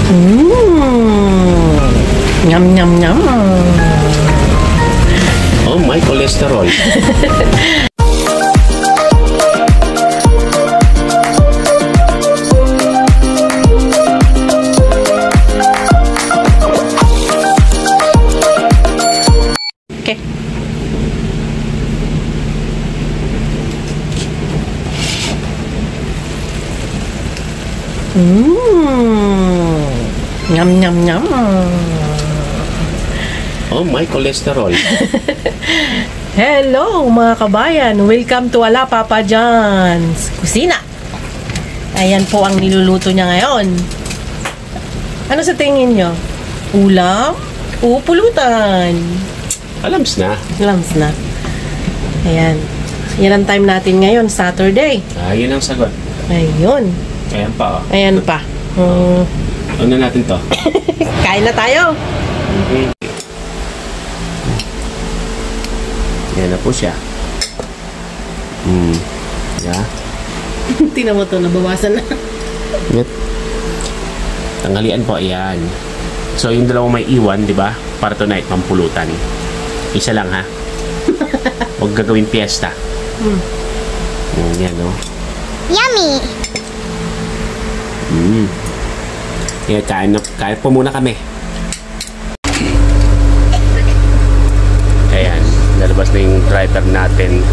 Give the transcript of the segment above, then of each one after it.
Nyam nyam nyam. Oh, my cholesterol. Okay. Nyam nyam nyam. Oh, my cholesterol. Hello mga kabayan, welcome to Ala Papa John's Kusina. Ayan po ang niluluto niya ngayon. Ano sa tingin nyo? Ulam o pulutan? Alams na. Alams na. Ayan. Yan ang time natin ngayon, Saturday. Yun ang sagot. Ayun. Ayan pa, oh. Ayan pa. Ano natin to? Kain na tayo. Yan na po siya. Yeah. Tingnan mo to, nabawasan na. Net. Tanghalian po, ayan. So, yung dalawang may iwan, di ba? Para tonight, pampulutan. Isa lang, ha? Huwag gagawin piyesta. Yan, no? Yummy! Yeah, kain po muna kami. Ayan, lalabas na yung driver natin.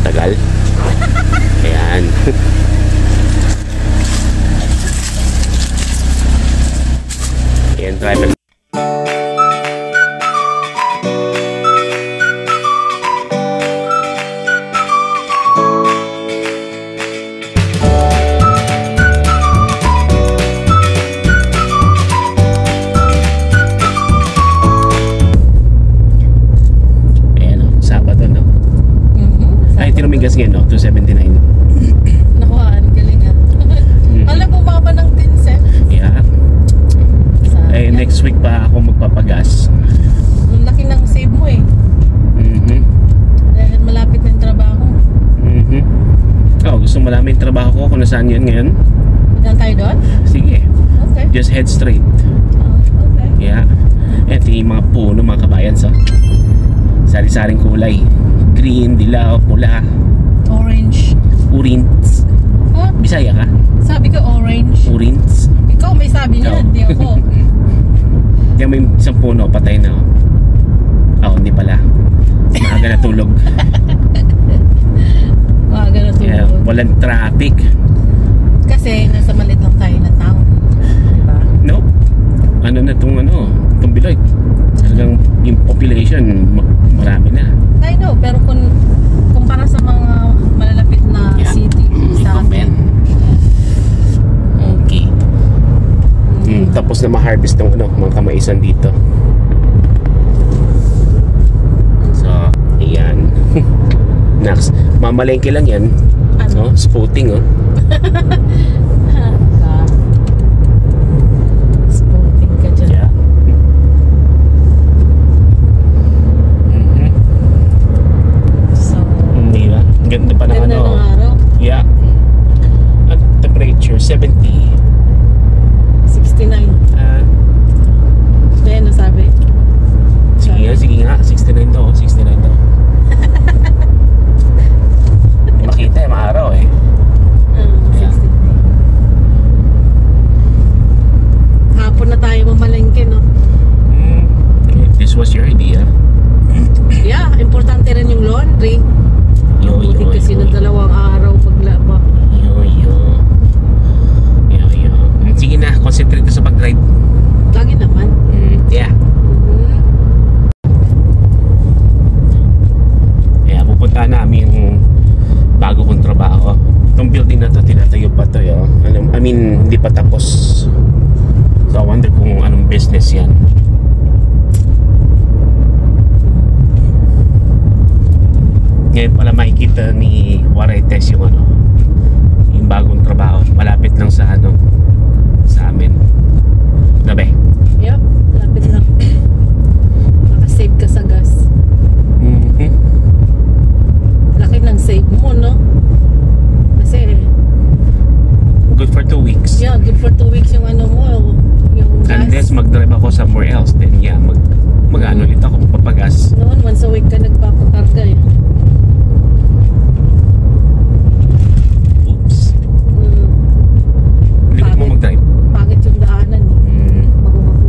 Tagal. Ayan. Ayan, driver. Tumigas ngayon, no? 279. Naku, ang galing ah. Alam, bumaba ng 10 cents. Yeah. Eh, next week pa ako magpapagas. Ang laki ng save mo eh. Dahil malapit na yung trabaho. Gusto mo namin yung trabaho ko kung nasaan yun ngayon? Magandang tayo doon? Sige. Okay. Just head straight. Okay. Yeah. Ito yung mga puno, mga kabayan, so. Sari-saring kulay. Green, dilaw, pula, Orange. orange. Huh? Bisaya ka? Sabi ko orange. Orange. Ikaw may sabi niya, hindi ako. Diyan may isang puno, patay na. Hindi pala. Maaga na tulog. Maaga na tulog. Yeah, walang traffic. Kasi nasa maliit lang tayo na town. Diba? Nope. Ano na itong Beloit. Talagang yung population, marami na. I know, pero kung kumpara sa mga malalapit na city sa atin. Okay. Tapos na ma-harvest ng mga kamaisan dito. So, ayan. Next, mamalengke lang yan. Ano? Spotting, oh. Spotting ka dyan. Yeah. Ganda pa ng Ganda ng araw. Yeah. At temperature 70. 69. Kaya ano sabi? Sige nga. 69 daw. 69 daw. Makita maaraw eh. 69. Hapon na tayo mamalengke, no? This was your idea. Yeah, importante rin yung laundry. Buti kasi na dalawang araw paglaba. Sige na, concentrate ka sa pag-drive. Lagi naman. Yeah. Kaya pupunta namin yung bago kong trabaho. Itong building na to, tinatayo pa to. I mean, hindi pa tapos. So I wonder kung anong business yan. Ngayon pala makikita ni Waraites yung yung bagong trabaho. Malapit lang sa sa amin. Gabi. Yep, malapit lang. Makasave ka sa gas. Laki ng save mo. somewhere else, then yeah, mag-ano ulit ako, papagas. Noon, once a week ka nagpapakarga eh. Oops. Limit mo mag-drive. Pangit yung daanan eh. Magumago.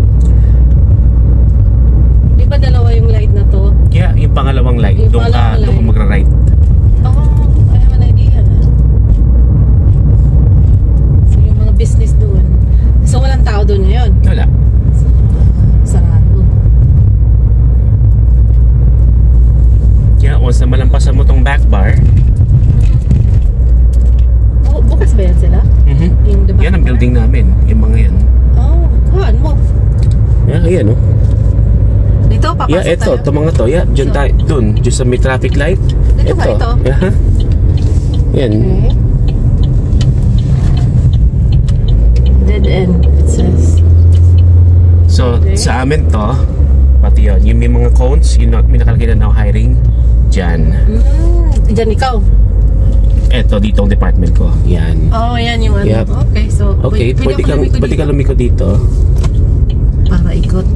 Di ba dalawa yung light na to? Yeah, yung pangalawang light. Yung Doon ka pangalawang light. magra-right. I have an idea na. So yung mga business doon. So walang tao doon ngayon? Wala. Sarado. Yeah, once na malampasan mo tong back bar. Bukas ba yan sila? Yung the back Yan ang bar? building namin. Yung mga yan. Oh, kuhaan mo. Yeah, ayan oh. Dito, papasok Yeah, ito. tayo? Ito mga to. Yeah, dyan tayo. Dun. Dyan sa may traffic light. Dito ba ito? Yeah. Yan. Okay. Dead end, it says. So, Okay. sa amin to, pati yun. Yung may mga cones, yung may nakalagay na now hiring, dyan. Diyan ikaw? Eto, dito ang department ko. Yan. Oh, yan yung ano. Yep. Okay, so Okay, pwede ka lumiko dito. para ikot.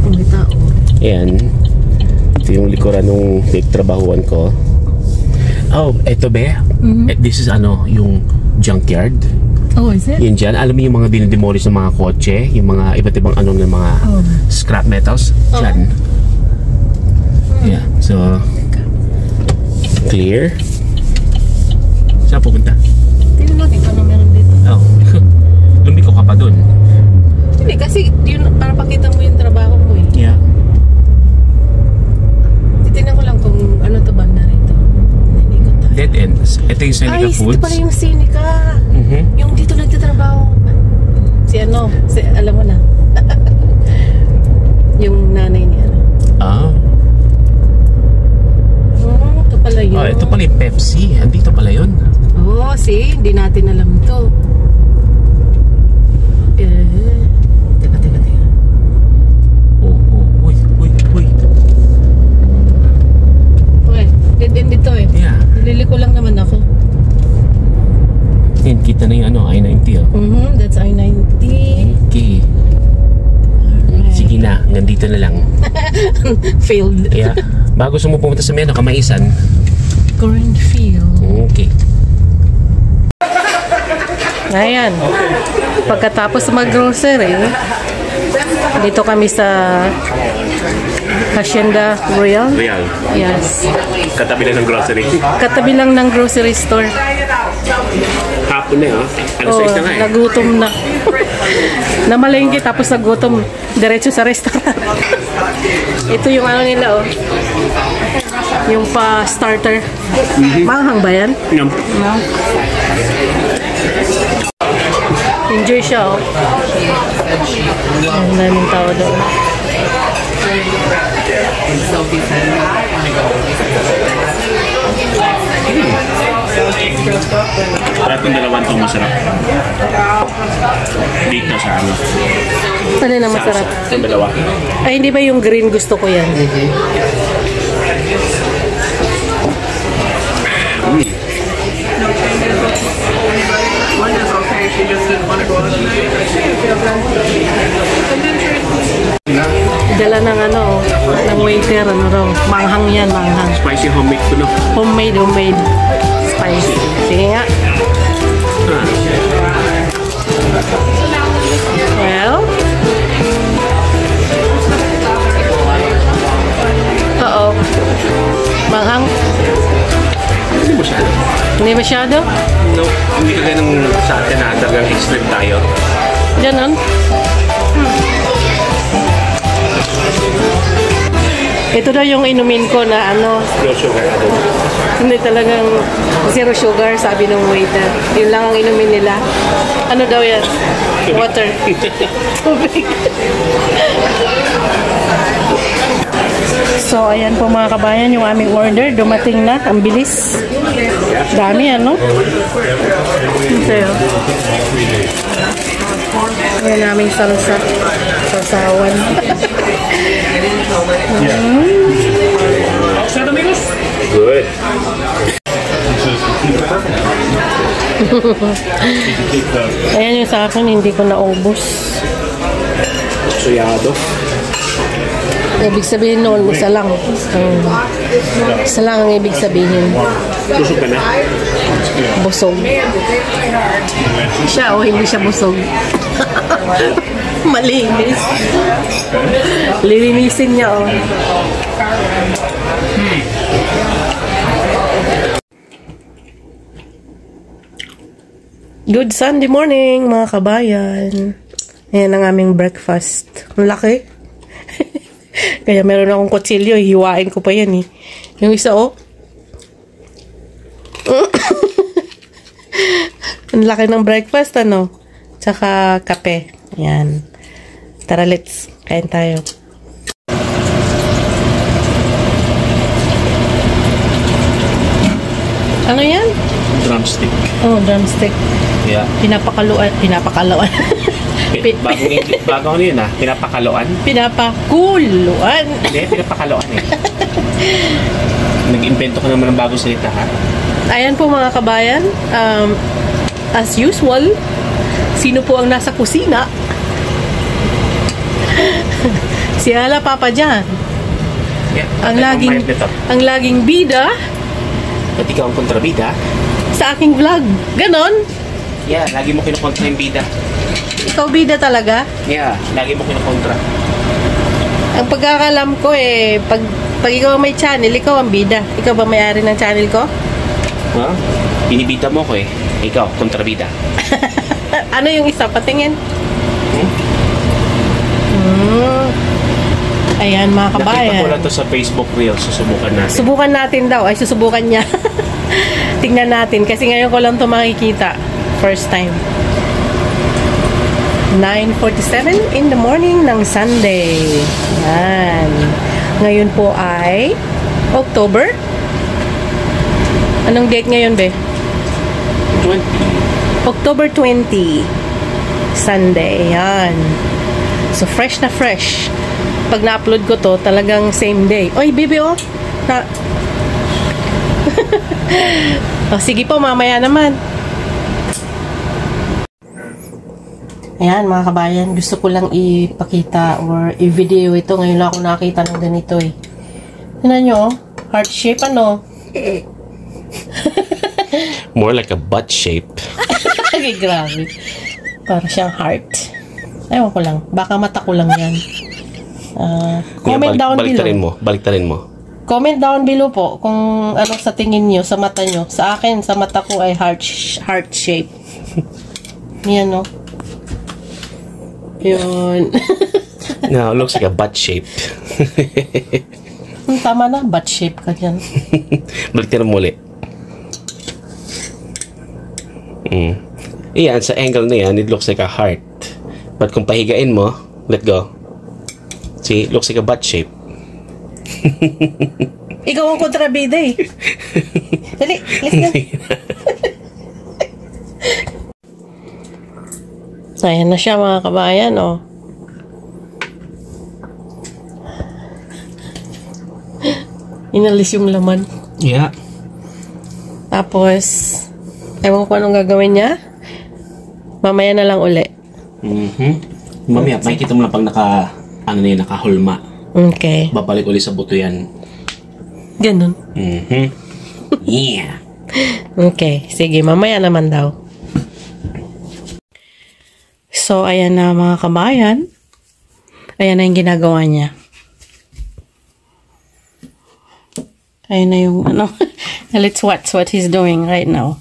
May tao. Yan. Ito yung likuran nung trabahuan ko. Oh, eto be. This is yung junkyard. Oh, is it? Yan dyan. Alam mo yung mga dinidemolish ng mga kotse, yung mga iba't ibang ng mga scrap metals. Dyan. Yeah. So, clear. Saan pupunta? Tingnan natin kung ano meron dito. Oh. Lumiko ka pa dun. Hindi, kasi yun, para pakita mo yung trabaho mo eh. Yeah. Titignan ko lang kung ano to banda rito. Naninikot tayo. Dead ends. Ito yung Seneca Ay, Foods. ito pala yung Seneca. Yung dito nagtatrabaho. Alam mo na. Yung nanay niya. Ah. Ito pala yun. Oh, ito pala yung Pepsi. Andito pala yun. Oh, see? Hindi natin alam to. Teka. Uy. Okay, dead end dito eh. Yeah. Nililiko lang naman ako. Yan, kita na yung I-90 oh. That's I-90. Okay. Sige na, hanggang dito na lang. Failed. Kaya, bago gusto mo pumunta sa Meno, Kamaisan. Cornfield. Okay. Ayan. Pagkatapos mag-grocery, dito kami sa Hacienda Royal. Real. Yes. Katabi lang ng grocery. Katabi lang ng grocery store. Hapon na Alas 6 na nga eh. Nagutom na. Namalengke tapos nagutom. Diretso sa restaurant. Ito yung ano nila yung pa-starter. Manghang ba yan? No. Enjoy siya Ang daming tao doon. Itong dalawang itong masarap. Dito sa ano. Ano na masarap? Itong dalawa. Ay, hindi ba yung green gusto ko yan? Dala ng ng waiter, manghang yan, manghang. Spicy homemade ko, no? Homemade. Spicy. Sige nga. Well. Manghang. Hindi masyado. Hindi masyado? No, hindi ka ganang sa atin na talagang extreme tayo. Ganon. Ito daw yung inumin ko na No sugar. hindi talagang zero sugar, sabi ng waiter. Yun lang ang inumin nila. Ano daw yan? Water. Tubig. So, ayan po mga kabayan, yung aming order. Dumating na. Ang bilis. Dami, ano? Ito. Ayan naming salsa. Sasawan. Good. Ayan yung sa akin, hindi ko naubos. Suyado. Ibig sabihin noon, isa lang. Isa lang ang ibig sabihin. Busog ka na? Busog. Siya o hindi siya busog. Malinis. Lilinisin niya o. Good Sunday morning mga kabayan. Ayan ang aming breakfast. Ang laki. Kaya meron akong kutsilyo, hiwain ko pa yan eh. Yung isa ang laki ng breakfast ano. Tsaka kape. Ayan. Tara let's kain tayo. Ano yan? Drumstick. Oh, drumstick. Yeah. Pinapakaluan. Bago ano yun pinapakaloan? Pinapakuluan. Hindi, pinapakaloan eh. Nag-invento ko naman ng bagong salita ha. Ayan po mga kabayan. As usual, sino po ang nasa kusina? Si Ala Papa John. Yeah, ang laging bida. At ikaw ang kontrabida. Sa aking vlog. Ganon? Yeah, lagi mo kinukontra yung bida. Ikaw bida talaga? Yeah, lagi mo kinukontra. Ang pagkakalam ko pag ikaw may channel, ikaw ang bida. Ikaw ba may-ari ng channel ko? Ha? Binibita mo ko eh. Ikaw, kontrabida. Ano yung isa? Patingin. Ayan mga kabayan. Nakita ko lang to sa Facebook Reels. Susubukan natin. Subukan natin daw. Ay, susubukan niya. Tingnan natin. Kasi ngayon ko lang to makikita. First time. 9:47 in the morning ng Sunday. Yan. Ngayon po ay October. Anong date ngayon, be? 20. October 20. Sunday. Yan. So, fresh na fresh. Pag na-upload ko to, talagang same day. Oy, baby, oh. Oh, sige po, mamaya naman. Ayan, mga kabayan. Gusto ko lang ipakita or i-video ito. Ngayon lang ako nakita ng ganito eh. Tignan nyo, heart shape, ano? More like a butt shape. Okay, grabe. Para siyang heart. Ewan ko lang. Baka mata ko lang yan. Comment down below. Baliktarin mo. Comment down below po kung ano sa tingin nyo, sa mata nyo. Sa akin, sa mata ko ay heart shape. Yan, no? Yun. No, it looks like a butt shape. Tama na, butt shape ka dyan. Baliktarin mo ulit. Iyan, sa angle na yan, it looks like a heart. But kung pahigain mo, let go. See, it looks like a butt shape. Ikaw ang kontrabida eh. Dali, listen. Ayan na siya mga kabayan, oh. Inalis yung laman. Yeah. Tapos, ewan ko anong gagawin niya. Mamaya na lang uli. Mamaya, makikita mo lang pag nakahulma. Okay. Babalik uli sa buto yan. Ganun. Yeah. Okay. Sige, mamaya naman daw. So, ayan na mga kabayan. Ayan na yung ginagawa niya. Ayan na yung ano. Let's watch what he's doing right now.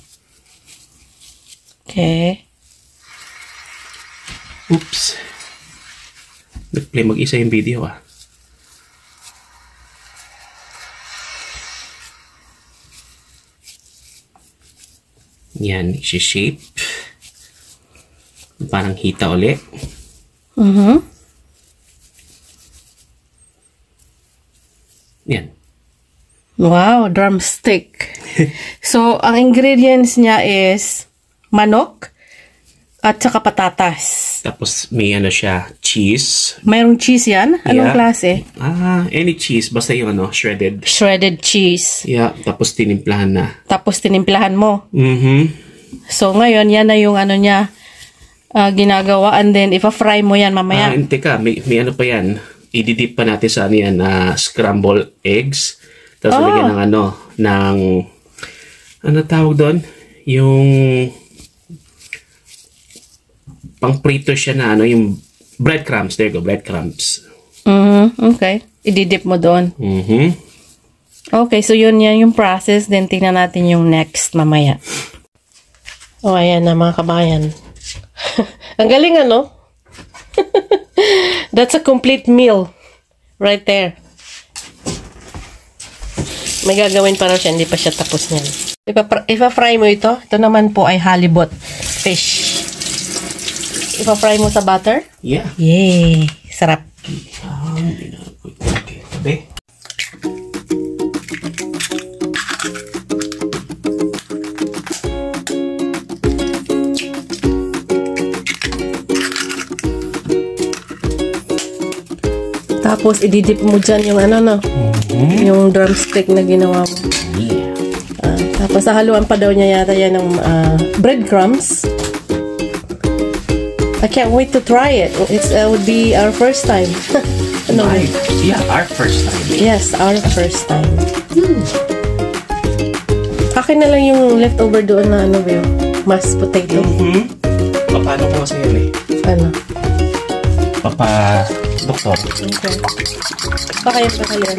Okay. Oops. Nag-play mag-isa yung video ah. Yan, isi-shape. Parang hita ulit. Yan. Wow, drumstick. So, ang ingredients niya is manok at saka patatas. Tapos may ano siya, cheese. Mayroong cheese yan? Anong klase? Any cheese. Basta yung ano, shredded. Shredded cheese. Yeah, tapos tinimplahan na. Tapos tinimplahan mo. Mm-hmm. So, ngayon, yan na yung ano niya, ginagawa. And then, ipa-fry mo yan mamaya. Teka, may ano pa yan. Ididip pa natin sa ano yan, scrambled eggs. Tapos lagyan ng ano tawag doon? Yung pang-prito siya na yung breadcrumbs. There you go, breadcrumbs. Okay. Ididip mo doon. Okay, so yun yan yung process. Then, tingnan natin yung next mamaya. Ayan na mga kabayan. Ang galing ano? That's a complete meal. Right there. May gagawin pa raw siya. Hindi pa siya tapos niyan. Ipa-fry mo ito. Ito naman po ay halibut fish. Ipa-fry mo sa butter? Yeah. Yay! Sarap. Okay. Tapos, ididip mo dyan yung yung drumstick na ginawa mo. Yeah. Tapos, haluan pa daw niya yata yan ng breadcrumbs. I can't wait to try it. It would be our first time. Yeah, our first time. Yes, our first time. Akin na lang yung leftover doon na mashed potato. Paano ko kasi yan Ano? Doktor. Okay. Baka yung pakalian.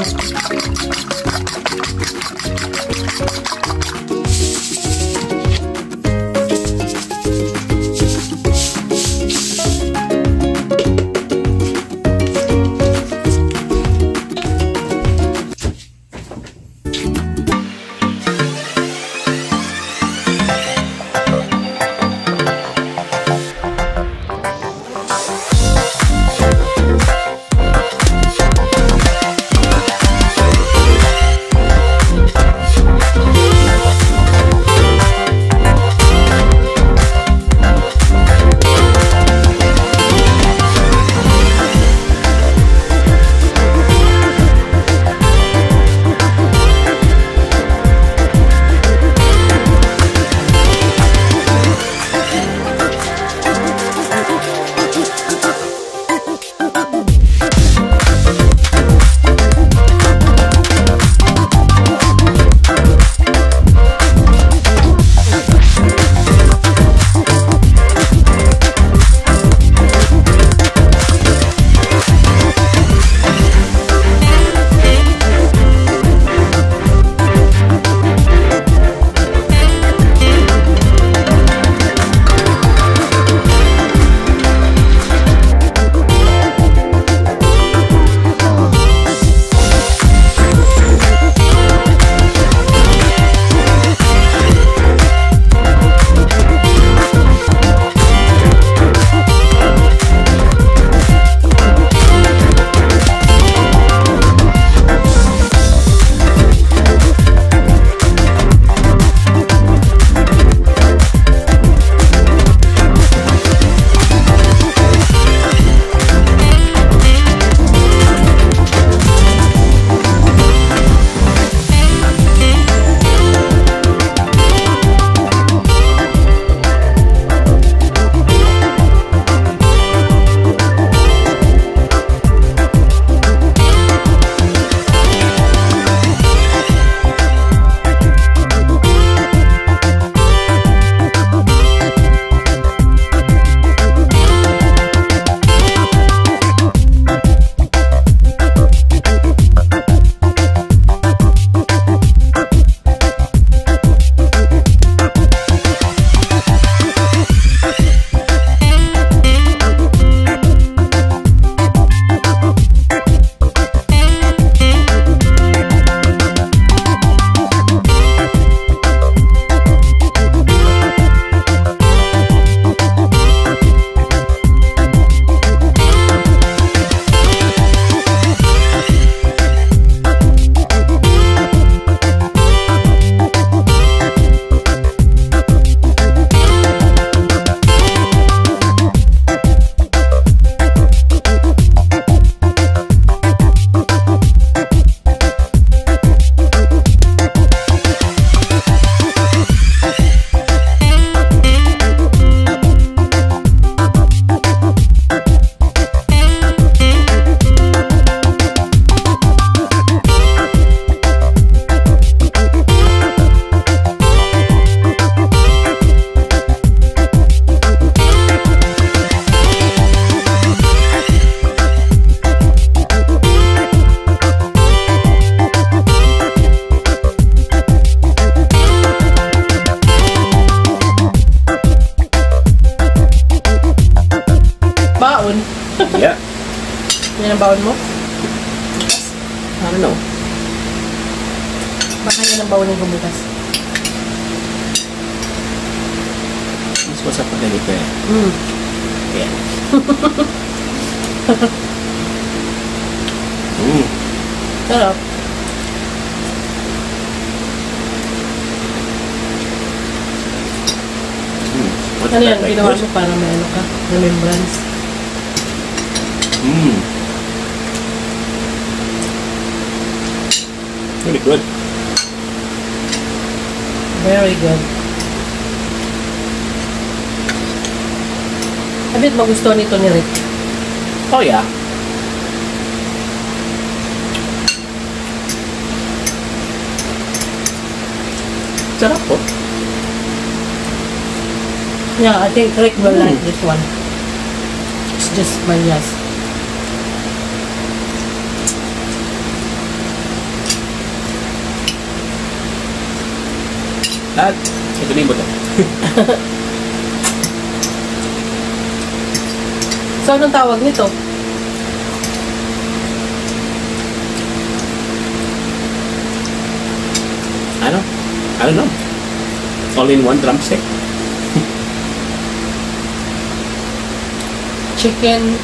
yung baon mo? I don't know. Baka yan ang baonin ko bukas. Mas masarap na ganito eh. Kaya. Sarap. Ano yan? Ginawa mo para may ano ka? Remembrance. Really good. Very good. I bet magustuhan nito ni Rick. Oh yeah. Sarap po. Yeah, I think Rick will like this one. It's just my yes. At ito na yung buto. So, anong tawag nito? Ano? I don't know. All-in-one drumstick. Chicken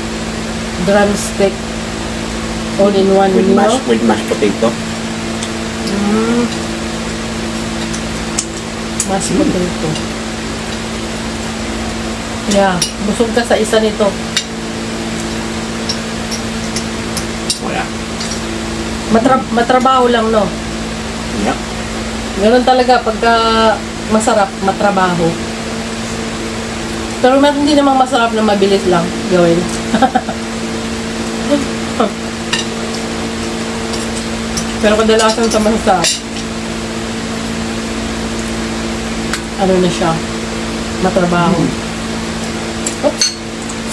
drumstick all-in-one With meal. mashed potato. Mashed potato. Yeah, busog ka sa isa nito. Oh yeah. Matrabaho lang, no? Yeah. Ganun talaga pagka masarap, matrabaho. Pero hindi namang masarap na mabilis lang gawin. Pero kadalasan sa masarap, ano na siya, matrabaho. Oops.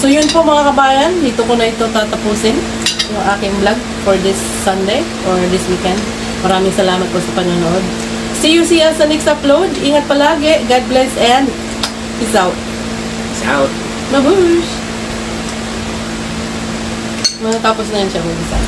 So yun po mga kabayan, dito ko na ito tatapusin yung aking vlog for this Sunday or this weekend. Maraming salamat po sa panonood. See you sa next upload. Ingat palagi. God bless and peace out. Peace out. Mabush! Matapos na yan siya mag-isa.